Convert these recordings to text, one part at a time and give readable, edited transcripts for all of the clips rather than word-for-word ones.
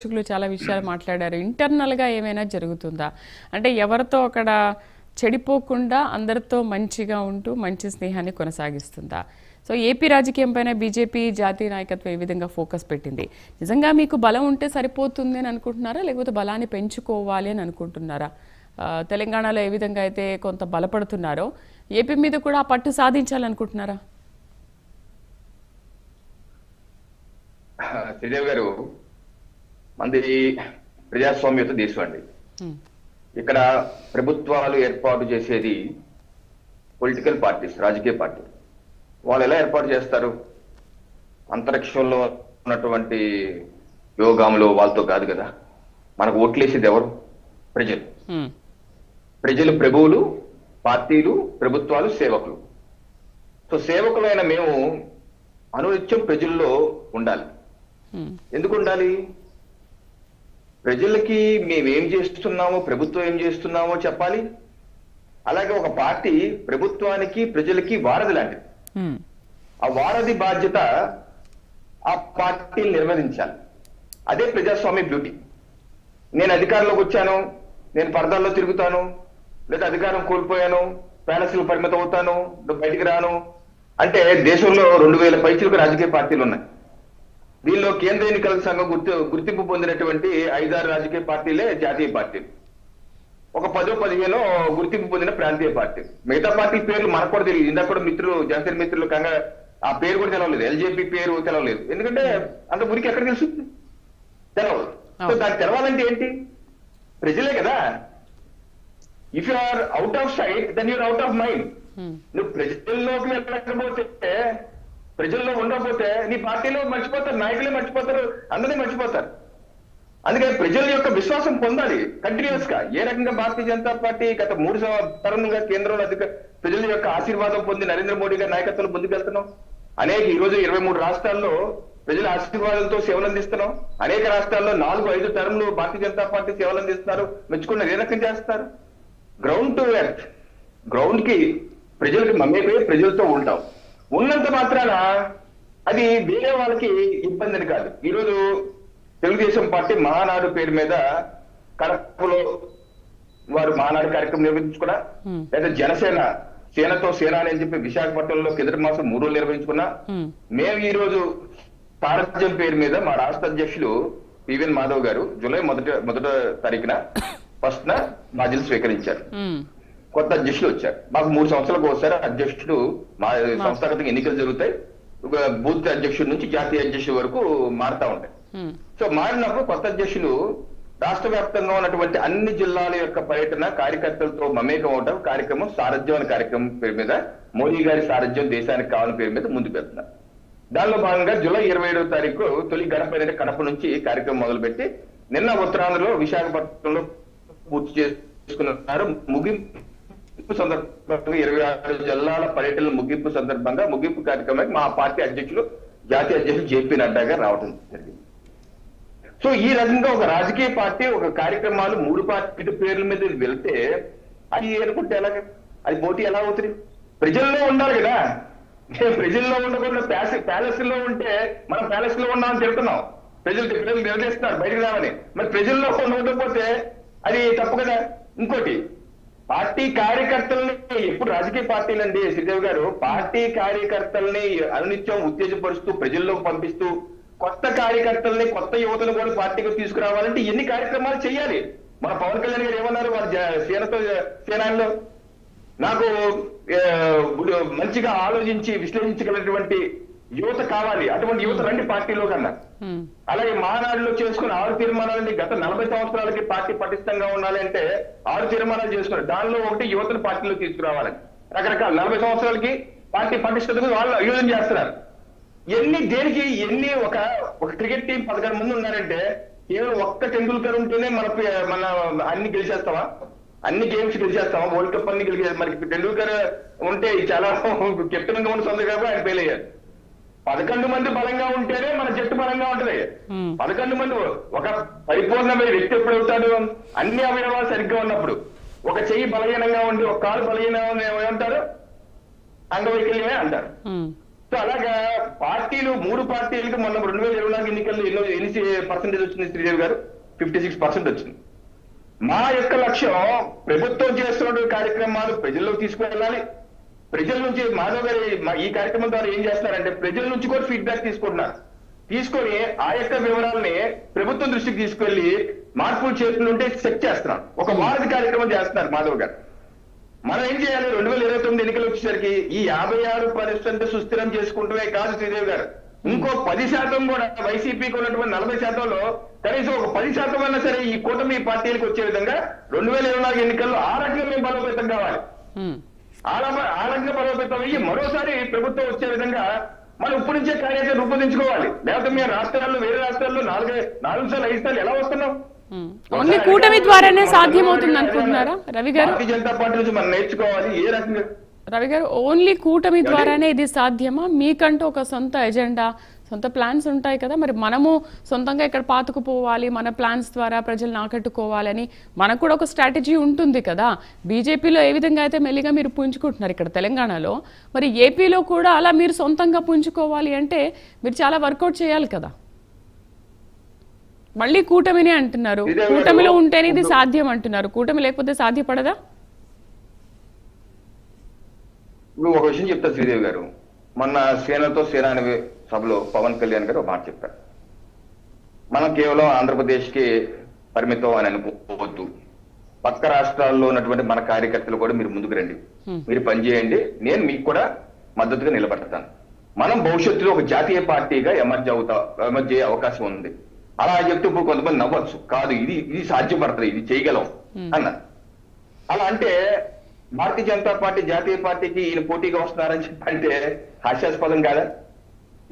చాలా విషయాలు మాట్లాడారు. ఇంటర్నల్‌గా ఏమైనా జరుగుతుందా? అంటే ఎవరితో అక్కడ చెడిపోకుండా అందరితో మంచిగా ఉంటూ మంచి స్నేహాన్ని కొనసాగిస్తుందా? సో ఏపీ రాజకీయం పైన బీజేపీ జాతీయ నాయకత్వం ఏ విధంగా ఫోకస్ పెట్టింది? నిజంగా మీకు బలం ఉంటే సరిపోతుంది అని అనుకుంటున్నారా? లేకపోతే బలాన్ని పెంచుకోవాలి అని అనుకుంటున్నారా? తెలంగాణలో ఏ విధంగా అయితే కొంత బలపడుతున్నారో ఏపీ మీద కూడా ఆ పట్టు సాధించాలనుకుంటున్నారా? శ్రీదేవి గారు, మంది ప్రజాస్వామ్యత దేశం అండి. ఇక్కడ ప్రభుత్వాలు ఏర్పాటు చేసేది పొలిటికల్ పార్టీస్, రాజకీయ పార్టీ. వాళ్ళు ఎలా ఏర్పాటు చేస్తారు? అంతరిక్షంలో ఉన్నటువంటి యోగాములు వాళ్ళతో కాదు కదా. మనకు ఓట్లేసేది ఎవరు? ప్రజలు. ప్రజలు ప్రభువులు, పార్టీలు, ప్రభుత్వాలు సేవకులు. సో సేవకులైన మేము అనునిత్యం ప్రజల్లో ఉండాలి. ఎందుకు ఉండాలి? ప్రజలకి మేమేం చేస్తున్నామో, ప్రభుత్వం ఏం చేస్తున్నామో చెప్పాలి. అలాగే ఒక పార్టీ ప్రభుత్వానికి ప్రజలకి వారధి లాంటిది. ఆ వారధి బాధ్యత ఆ పార్టీని నిర్వహించాలి. అదే ప్రజాస్వామ్య బ్యూటీ. నేను అధికారంలోకి వచ్చాను, నేను పరదాల్లో తిరుగుతాను, లేదా అధికారం కోల్పోయాను, ప్యాలెస్లు పరిమితం అవుతాను, బయటికి రాను అంటే దేశంలో 2000 పైచిలకు రాజకీయ పార్టీలు ఉన్నాయి. దీనిలో కేంద్ర ఎన్నికల సంఘం గుర్తింపు పొందినటువంటి 5-6 రాజకీయ పార్టీలే జాతీయ పార్టీలు. ఒక 10-15 గుర్తింపు పొందిన ప్రాంతీయ పార్టీలు. మిగతా పార్టీ పేర్లు మనకు కూడా తెలియదు. ఇందాక కూడా మిత్రులు, జనసేన మిత్రులు కంగా ఆ పేరు కూడా తెలవలేదు. ఎల్జేపీ పేరు తెలవలేదు. ఎందుకంటే అంత ఊరికి ఎక్కడ తెలుస్తుంది? తెలవదు. సో దాన్ని తెలవాలంటే ఏంటి? ప్రజలే కదా. If you are out of sight then you're out of mind. నువ్వు ప్రజల్లోకి వెళ్ళకపోతే, ప్రజల్లో ఉండకపోతే నీ పార్టీలో మర్చిపోతారు, నాయకులే మర్చిపోతారు, అందరినీ మర్చిపోతారు. అందుకని ప్రజల యొక్క విశ్వాసం పొందాలి కంటిన్యూస్ గా. ఏ రకంగా భారతీయ జనతా పార్టీ గత 3 తరంగా కేంద్రంలో ప్రజల యొక్క ఆశీర్వాదం పొంది నరేంద్ర మోడీ గారి నాయకత్వంలో ముందుకెళ్తున్నాం. ఈ రోజు 23 రాష్ట్రాల్లో ప్రజల ఆశీర్వాదంతో సేవలు అందిస్తున్నాం. అనేక రాష్ట్రాల్లో 4-5 టర్మ్లు భారతీయ జనతా పార్టీ సేవలు అందిస్తున్నారు. మెచ్చుకున్నారు. ఏ రకం చేస్తారు? గ్రౌండ్ టు ఎర్త్, గ్రౌండ్ కి ప్రజలకి మమ్మేపోయి ప్రజలతో ఉంటాం. ఉన్నంత మాత్రాన అది వేరే వాళ్ళకి ఇబ్బంది అని కాదు. ఈరోజు తెలుగుదేశం పార్టీ మహానాడు పేరు మీద కడపలో వారు మహానాడు కార్యక్రమం నిర్వహించుకున్నా, లేదా జనసేన సేనతో సేనాని అని చెప్పి విశాఖపట్నంలో కిందటి మాసం 3 రోజులు నిర్వహించుకున్నా. మేము ఈ రోజు సారథ్యం పేరు మీద మా రాష్ట్ర అధ్యక్షులు పివిఎన్ మాధవ్ గారు జూలై 1వ తారీఖున ఫస్ట్ బాధ్యతలు స్వీకరించారు. కొత్త అధ్యక్షులు వచ్చారు. మాకు 3 సంవత్సరాలకు ఒకసారి అధ్యక్షుడు, మా సంస్థాగతంగా ఎన్నికలు జరుగుతాయి. బూత్ అధ్యక్షుడి నుంచి జాతీయ అధ్యక్షుడి వరకు మారుతా ఉంటాయి. సో మారినప్పుడు కొత్త అధ్యక్షులు రాష్ట్ర వ్యాప్తంగా ఉన్నటువంటి అన్ని జిల్లాల యొక్క పర్యటన, కార్యకర్తలతో మమేకం అవడం కార్యక్రమం, సారథ్యం అనే కార్యక్రమం పేరు మీద, మోడీ గారి సారథ్యం దేశానికి కావాలని పేరు మీద ముందుకు వెళ్తున్నారు. దానిలో భాగంగా జూలై 27వ తారీఖు తొలి గడప అనేది కడప నుంచి కార్యక్రమం మొదలుపెట్టి నిన్న ఉత్తరాంధ్రలో విశాఖపట్నంలో పూర్తి చేసుకున్నారు. ముగింపు సందర్భంగా 26 జిల్లాల పర్యటనల ముగింపు సందర్భంగా ముగింపు కార్యక్రమానికి మా పార్టీ అధ్యక్షులు, జాతీయ అధ్యక్షులు జేపీ నడ్డా గారు రావడం జరిగింది. సో ఈ రకంగా ఒక రాజకీయ పార్టీ ఒక కార్యక్రమాలు 3 పార్టీ పేర్ల మీద వెళ్తే అది అనుకుంటే ఎలాగ? అది పోటీ ఎలా అవుతుంది? ప్రజల్లో ఉండాలి కదా. ప్రజల్లో ఉండకుండా ప్యాలెస్ లో ఉంటే మనం ప్యాలెస్ లో ఉన్నామని చెప్తున్నాం. ప్రజలు నిర్ణయిస్తున్నారు బయటకు రావని. మరి ప్రజల్లో ఉండకపోతే అది తప్పు కదా. ఇంకోటి, పార్టీ కార్యకర్తల్ని ఎప్పుడు రాజకీయ పార్టీలండి శ్రీదేవి గారు, పార్టీ కార్యకర్తల్ని అనునిత్యం ఉత్తేజపరుస్తూ ప్రజల్లోకి పంపిస్తూ కొత్త కార్యకర్తల్ని, కొత్త యువతను కూడా పార్టీకి తీసుకురావాలంటే ఎన్ని కార్యక్రమాలు చేయాలి? మన పవన్ కళ్యాణ్ గారు ఏమన్నారు వాళ్ళ సేనాల్లో? నాకు మంచిగా ఆలోచించి విశ్లేషించగలిగినటువంటి యువత కావాలి. అటువంటి యువత రండి పార్టీలో కన్నా. అలాగే మహానాడులో చేసుకున్న 6 తీర్మానాలని గత 40 సంవత్సరాలకి పార్టీ పటిష్టంగా ఉండాలి అంటే 6 తీర్మానాలు చేసుకున్నారు. దానిలో ఒకటి యువతను పార్టీలో తీసుకురావాలని. రకరకాల 40 సంవత్సరాలకి పార్టీ పటిష్టతకు వాళ్ళు యోజన చేస్తున్నారు. దేనికి ఒక క్రికెట్ టీం 11 మంది ఉన్నారంటే కేవలం ఒక్క టెండూల్కర్ ఉంటేనే మన అన్ని గెలిచేస్తావా? అన్ని గేమ్స్ గెలిచేస్తామా? వరల్డ్ కప్ అన్ని గెలిచే మనకి టెండూల్కర్ ఉంటే చాలా కెప్టెన్ గా ఉన్న సొంత కాబట్టి ఆయన ఫెయిల్ అయ్యారు. 11 మంది బలంగా ఉంటేనే మన జట్టు బలంగా ఉంటది. 11 మంది ఒక పరిపూర్ణమైన వ్యక్తి ఎప్పుడు అవుతాడు? అన్ని అవయవాలు సరిగ్గా ఉన్నప్పుడు. ఒక చెయ్యి బలహీనంగా ఉండి ఒక కాలు బలహీనంగా ఏమంటారు? అంగవైకల్యమే అంటారు. సో అలాగా పార్టీలు 3 పార్టీలకు మొన్న 2024 ఎన్నికల్లో ఎన్ని పర్సెంటేజ్ వచ్చింది శ్రీదేవి గారు? 56% వచ్చింది. మా యొక్క లక్ష్యం ప్రభుత్వం చేస్తున్న కార్యక్రమాలు ప్రజల్లోకి తీసుకువెళ్ళాలి. ప్రజల నుంచి మాధవ్ గారు ఈ కార్యక్రమం ద్వారా ఏం చేస్తున్నారంటే ప్రజల నుంచి కూడా ఫీడ్బ్యాక్ తీసుకుంటున్నారు. తీసుకొని ఆ యొక్క వివరాలని ప్రభుత్వం దృష్టికి తీసుకెళ్లి మార్పులు చేతులు ఉంటే చెక్ చేస్తున్నాం. ఒక వారధి కార్యక్రమం చేస్తున్నారు మాధవ్ గారు. మనం ఏం చేయాలి? 2029 ఎన్నికలు వచ్చేసరికి ఈ 56% సుస్థిరం చేసుకుంటూనే కాదు శ్రీదేవి గారు, ఇంకో 10% కూడా వైసీపీకి ఉన్నటువంటి 40%లో కనీసం ఒక 10% అన్నా సరే ఈ కూటమి పార్టీలకు వచ్చే విధంగా 2024 ఎన్నికల్లో ఆ రకంగా మేము బలోపేతం కావాలి. ఆ రకంగా బలోపేతం అయ్యి మరోసారి ప్రభుత్వం వచ్చే విధంగా మనం ఇప్పటి నుంచే కార్యాచరణ రూపొందించుకోవాలి. లేకపోతే మేము రాష్ట్రాల్లో వేరే రాష్ట్రాల్లో 4 సార్లు 5 సార్లు ఎలా వస్తున్నాం? ఓన్లీ కూటమి ద్వారానే సాధ్యమవుతుంది అనుకుంటున్నారా రవి గారు? భారతీయ జనతా పార్టీ నుంచి మనం నేర్చుకోవాలి ఏ రకంగా. రవి గారు, ఓన్లీ కూటమి ద్వారానే ఇది సాధ్యమా? మీకంటూ ఒక సొంత ఎజెండా, సొంత ప్లాన్స్ ఉంటాయి కదా, మరి మనము సొంతంగా ఇక్కడ పాతుకుపోవాలి, మన ప్లాన్స్ ద్వారా ప్రజలను ఆకట్టుకోవాలని మనకు కూడా ఒక స్ట్రాటజీ ఉంటుంది కదా. బీజేపీలో ఏ విధంగా అయితే మెల్లిగా మీరు పుంజుకుంటున్నారు ఇక్కడ తెలంగాణలో, మరి ఏపీలో కూడా అలా మీరు సొంతంగా పుంజుకోవాలి అంటే మీరు చాలా వర్కౌట్ చేయాలి కదా. మళ్ళీ కూటమినే అంటున్నారు, కూటమిలో ఉంటేనే ఇది సాధ్యం అంటున్నారు, కూటమి లేకపోతే సాధ్యపడదా? ఇప్పుడు ఒక విషయం చెప్తా శ్రీదేవి గారు, మొన్న సేనతో సేన అనే సభలో పవన్ కళ్యాణ్ గారు ఒక మాట చెప్పారు. మనం కేవలం ఆంధ్రప్రదేశ్ కి పరిమితం అని అనుకోవద్దు, పక్క రాష్ట్రాల్లో ఉన్నటువంటి మన కార్యకర్తలు కూడా మీరు ముందుకు రండి, మీరు పనిచేయండి, నేను మీకు కూడా మద్దతుగా నిలబడతాను. మనం భవిష్యత్తులో ఒక జాతీయ పార్టీగా ఎమర్జ్ అయ్యే అవకాశం ఉంది. అలా చెప్తే ఇప్పుడు కొంతమంది నవ్వచ్చు, కాదు ఇది సాధ్యపడుతుంది, ఇది చేయగలం అన్నారు. అలా అంటే భారతీయ జనతా పార్టీ జాతీయ పార్టీకి ఈయన పోటీగా వస్తున్నారని చెప్పంటే హాస్యాస్పదం కాదా?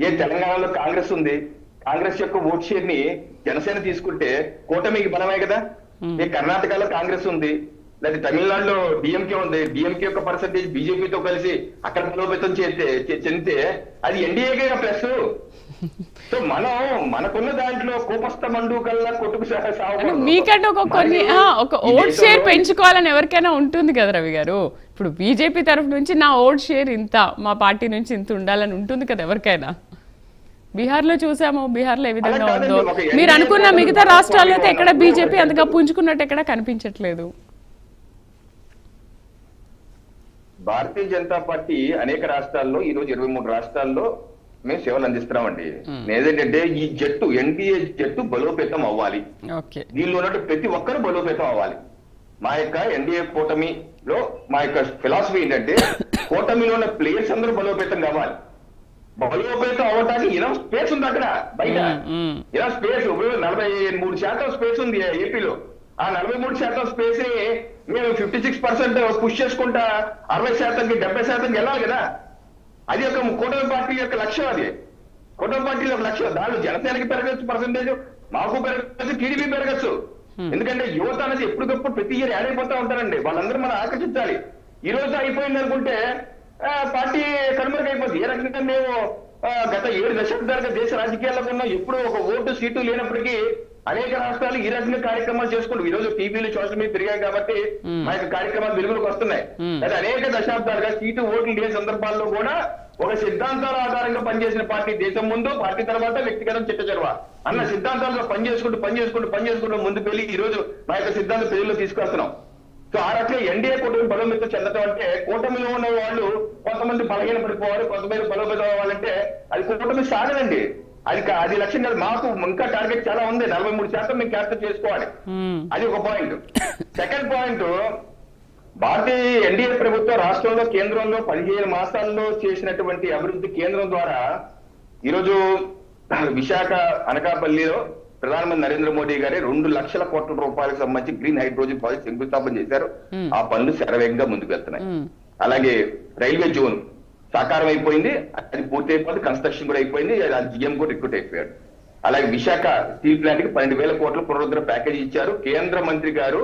ఏ తెలంగాణలో కాంగ్రెస్ ఉంది, కాంగ్రెస్ యొక్క ఓట్ షేర్ ని జనసేన తీసుకుంటే కూటమికి బలమే కదా. ఏ కర్ణాటకలో కాంగ్రెస్ ఉంది, లేదా తమిళనాడులో డిఎంకే ఉంది, డిఎంకే యొక్క పర్సెంటేజ్ బీజేపీతో కలిసి అక్కడ బలోపేతం చెందితే అది ఎన్డీఏకే ప్లస్. సో మనం మనకున్న దాంట్లో కోపస్థ మండు కల్లా కొట్టుకు మీకంటే ఒక ఓట్ షేర్ పెంచుకోవాలని ఎవరికైనా ఉంటుంది కదా రవి గారు. ఇప్పుడు బీజేపీ తరఫు నుంచి నా ఓట్ షేర్ ఇంత, మా పార్టీ నుంచి ఇంత ఉండాలని ఉంటుంది కదా ఎవరికైనా. బీహార్ లో చూసాము, బీహార్ లో ఏ విధంగా ఉందో. మీరు అనుకున్న మిగతా రాష్ట్రాల్లో అయితే ఎక్కడ బీజేపీ అంతగా పుంజుకున్నట్టు ఎక్కడ కనిపించట్లేదు. భారతీయ జనతా పార్టీ అనేక రాష్ట్రాల్లో ఈ రోజు 23 రాష్ట్రాల్లో మేము సేవలు అందిస్తున్నామండి. ఏదంటే ఈ జట్టు ఎన్డీఏ జట్టు బలోపేతం అవ్వాలి, దీనిలో ఉన్నట్టు ప్రతి ఒక్కరు బలోపేతం అవ్వాలి. మా యొక్క ఎన్డీఏ కూటమిలో మా యొక్క ఫిలాసఫీ ఏంటంటే కూటమిలో ఉన్న ప్లేయర్స్ అందరూ బలోపేతం కావాలి. బలోపేతం అవ్వడానికి ఇనఫ్ స్పేస్ ఉంది అక్కడ బయట, ఇనఫ్ స్పేస్. 43% స్పేస్ ఉంది ఏపీలో. ఆ 43% స్పేస్ ని మేము 56% పుష్ చేసుకుంటా 60%కి 70% వెళ్ళాలి కదా. అది ఒక కూటమి పార్టీ యొక్క లక్ష్యం, అది కూటమి పార్టీ యొక్క లక్ష్యం. దానిలో జనసేనకి పెరగచ్చు పర్సెంటేజ్, మాకు పెరగచ్చు, టీడీపీ పెరగచ్చు. ఎందుకంటే యువత అనేది ఎప్పటికప్పుడు ప్రతి ఇయర్ యాడ్ అయిపోతా ఉంటారండి. వాళ్ళందరూ మనం ఆకర్షించాలి. ఈ రోజు అయిపోయింది అనుకుంటే పార్టీ కనుమరుగైపోతుంది. ఏ రకంగా మేము గత 7 దశాబ్దాలుగా దేశ రాజకీయాల్లో ఉన్నాం, ఎప్పుడు ఒక ఓటు సీటు లేనప్పటికీ అనేక రాష్ట్రాలు ఈ రకంగా కార్యక్రమాలు చేసుకుంటాం. ఈ రోజు టీవీలు సోషల్ మీడియా తిరిగాయి కాబట్టి మా యొక్క కార్యక్రమాలు వెలుగులోకి వస్తున్నాయి. అయితే అనేక దశాబ్దాలుగా సీటు ఓట్లు లేని సందర్భాల్లో కూడా ఒక సిద్ధాంతాల ఆధారంగా పనిచేసిన పార్టీ దేశం ముందు, పార్టీ తర్వాత వ్యక్తిగతం చిట్ట చొరవ అన్న సిద్ధాంతాలతో పనిచేసుకుంటూ ముందుకు వెళ్ళి ఈ రోజు మా యొక్క సిద్ధాంతం ప్రజల్లో తీసుకొస్తున్నాం. సో ఆ రకంగా ఎన్డీఏ కూటమి బలోపేతం చెందడం అంటే కూటమిలో ఉన్న వాళ్ళు కొంతమంది బలహీన పడిపోవాలి, కొంతమంది బలోపేతం అవ్వాలంటే అది కూటమి సాగదండి. అది లక్ష్యం కాదు. మాకు ఇంకా టార్గెట్ చాలా ఉంది. 43% మేము క్యాప్చర్ చేసుకోవాలి. అది ఒక పాయింట్. సెకండ్ పాయింట్, భారతీయ ఎన్డీఏ ప్రభుత్వం రాష్ట్రంలో కేంద్రంలో 15 మాసాల్లో చేసినటువంటి అభివృద్ధి కేంద్రం ద్వారా ఈరోజు విశాఖ అనకాపల్లిలో ప్రధానమంత్రి నరేంద్ర మోడీ గారి 2 లక్షల కోట్ల రూపాయలకు సంబంధించి గ్రీన్ హైడ్రోజన్ ప్రాజెక్ట్ శంకుస్థాపన చేశారు. ఆ పనులు శరవేగంగా ముందుకు వెళ్తున్నాయి. అలాగే రైల్వే జోన్ సాకారం అయిపోయింది, అది పూర్తి అయిపోయింది, కన్స్ట్రక్షన్ కూడా అయిపోయింది, జిఎం కూడా రిక్రూట్ అయిపోయాడు. అలాగే విశాఖ స్టీల్ ప్లాంట్ కి 12,000 కోట్ల పునరుద్ధరణ ప్యాకేజీ ఇచ్చారు. కేంద్ర మంత్రి గారు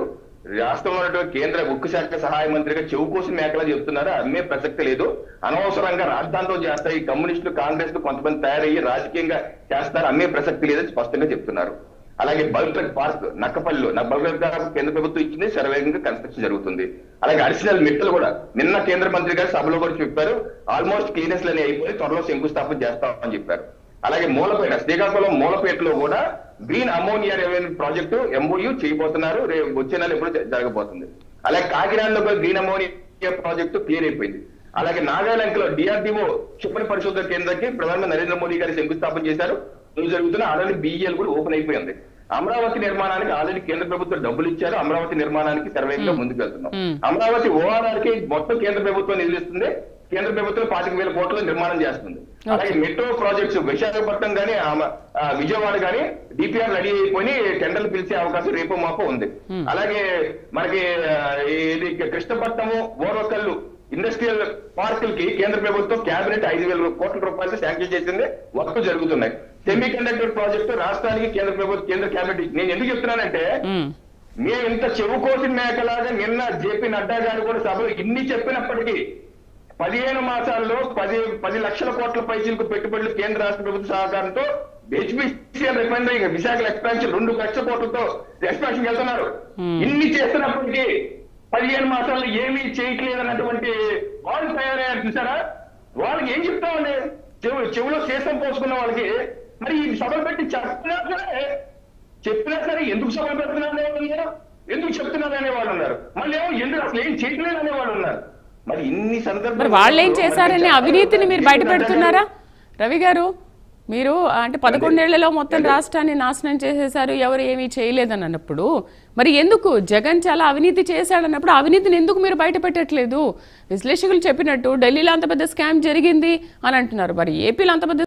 రాష్ట్రంలో ఉన్నటువంటి కేంద్ర ఉక్కు శాఖ సహాయ మంత్రిగా చెవు కోసం మేకలా చెప్తున్నారు. అమ్మే ప్రసక్తి లేదు, అనవసరంగా రాజధానితో చేస్తారు, ఈ కమ్యూనిస్టులు కాంగ్రెస్ కొంతమంది తయారయ్యి రాజకీయంగా చేస్తారు, అమ్మే ప్రసక్తి లేదని స్పష్టంగా చెప్తున్నారు. అలాగే బల్క్ డ్రగ్ పార్క్ నక్కపల్లిలో బల్క్ డ్రగ్ కేంద్ర ప్రభుత్వం ఇచ్చింది, శరవేగంగా కన్స్ట్రక్షన్ జరుగుతుంది. అలాగే అడిషనల్ మెట్లు కూడా నిన్న కేంద్ర మంత్రి గారు సభలో కూడా చెప్పారు, ఆల్మోస్ట్ క్లీనెస్ లని అయిపోయి త్వరలో శంకుస్థాపన చేస్తామని చెప్పారు. అలాగే మూలపేట, శ్రీకాకుళం మూలపేటలో కూడా గ్రీన్ అమోనియా ప్రాజెక్టు MOU చేయబోతున్నారు, రేపు వచ్చే నెల ఎప్పుడు జరగబోతుంది. అలాగే కాకినాడలో కూడా గ్రీన్ అమోనియా ప్రాజెక్టు క్లియర్ అయిపోయింది. అలాగే నాగాలాండ్లో DRDO క్షిపణి పరిశోధన కేంద్రానికి ప్రధానమంత్రి నరేంద్ర మోడీ గారు శంకుస్థాపన చేశారు, జరుగుతున్న ఆల్రెడీ BEL కూడా ఓపెన్ అయిపోయింది. అమరావతి నిర్మాణానికి ఆల్రెడీ కేంద్ర ప్రభుత్వం డబ్బులు ఇచ్చారు, అమరావతి నిర్మాణానికి శరవేగంగా ముందుకు వెళ్తున్నాం. అమరావతి ORR కి మొత్తం కేంద్ర ప్రభుత్వం నిధులిస్తుంది, కేంద్ర ప్రభుత్వం 25,000 కోట్ల నిర్మాణం చేస్తుంది. అలాగే మెట్రో ప్రాజెక్ట్స్ విశాఖపట్నం గానీ విజయవాడ గానీ DPR రెడీ అయిపోయి టెండర్లు పిలిచే అవకాశం రేపు మాపో ఉంది. అలాగే మనకి ఇది కృష్ణపట్నము ఓర్వకల్లు ఇండస్ట్రియల్ పార్కులకి కేంద్ర ప్రభుత్వం కేబినెట్ 5,000 కోట్ల రూపాయలు శాంక్షన్ చేసింది, వర్క్ జరుగుతున్నాయి. సెమీ కండక్టర్ ప్రాజెక్టు రాష్ట్రానికి కేంద్ర కేబినెట్. నేను ఎందుకు చెప్తున్నానంటే మేము ఇంత చెవు కోసిన మేకలాగా నిన్న JP నడ్డా గారు కూడా సభలో ఇన్ని చెప్పినప్పటికీ 15 మాసాల్లో 10 లక్షల కోట్ల పైసలకు పెట్టుబడులు కేంద్ర రాష్ట్ర ప్రభుత్వ సహకారంతో HPCL రిఫైనరీ విశాఖ ఎక్స్పాన్షన్ 2 లక్షల కోట్లతో ఎక్స్పాన్షన్ వెళ్తున్నారు. ఇన్ని చేస్తున్నప్పటికీ 15 మాసాల్లో ఏమీ చేయట్లేదు అన్నటువంటి వాళ్ళు తయారయ్యారు చూసారా. వాళ్ళకి ఏం చెప్తామండి, చెవులో శేషం పోసుకున్న వాళ్ళకి మరి ఈ సభలు పెట్టి చెప్పినా సరే ఎందుకు సభలు పెడుతున్నారనే, ఎందుకు చెప్తున్నారు అనే వాళ్ళు ఉన్నారు. మళ్ళీ ఏమో ఎందుకు అసలు ఏం చేయట్లేదు అనే వాళ్ళు ఉన్నారు. మరి ఇన్ని సందర్భాలు వాళ్ళు ఏం చేశారని అవినీతిని మీరు బయట పెడుతున్నారా రవి గారు? మీరు అంటే 11 ఏళ్లలో మొత్తం రాష్ట్రాన్ని నాశనం చేసేశారు, ఎవరు ఏమీ చేయలేదని అన్నప్పుడు మరి ఎందుకు జగన్ చాలా అవినీతి చేశాడన్నప్పుడు అవినీతిని ఎందుకు మీరు బయట పెట్టట్లేదు? విశ్లేషకులు చెప్పినట్టు ఢిల్లీలో అంత పెద్ద స్కామ్ జరిగింది అని అంటున్నారు, మరి ఏపీలో అంత పెద్ద